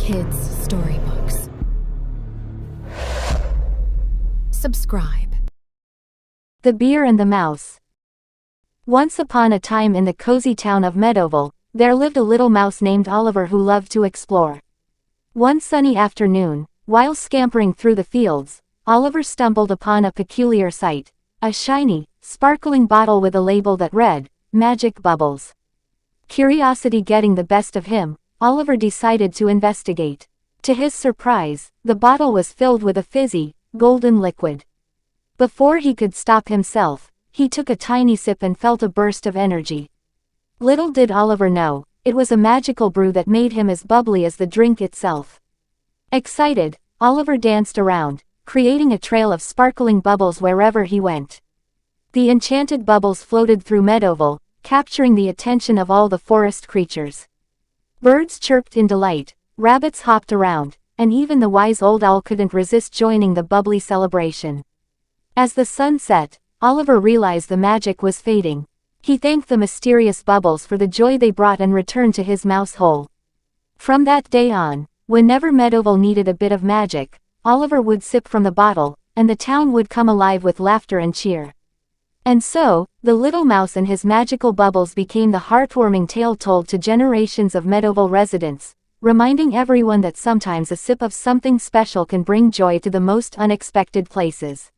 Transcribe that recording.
Kids Storybooks. Subscribe. The Bear and the Mouse. Once upon a time in the cozy town of Meadowville, there lived a little mouse named Oliver who loved to explore. One sunny afternoon, while scampering through the fields, Oliver stumbled upon a peculiar sight, a shiny, sparkling bottle with a label that read, "Magic Bubbles." Curiosity getting the best of him, Oliver decided to investigate. To his surprise, the bottle was filled with a fizzy, golden liquid. Before he could stop himself, he took a tiny sip and felt a burst of energy. Little did Oliver know, it was a magical brew that made him as bubbly as the drink itself. Excited, Oliver danced around, creating a trail of sparkling bubbles wherever he went. The enchanted bubbles floated through Meadowville, capturing the attention of all the forest creatures. Birds chirped in delight, rabbits hopped around, and even the wise old owl couldn't resist joining the bubbly celebration. As the sun set, Oliver realized the magic was fading. He thanked the mysterious bubbles for the joy they brought and returned to his mouse hole. From that day on, whenever Meadowville needed a bit of magic, Oliver would sip from the bottle, and the town would come alive with laughter and cheer. And so, the little mouse and his magical bubbles became the heartwarming tale told to generations of Meadowville residents, reminding everyone that sometimes a sip of something special can bring joy to the most unexpected places.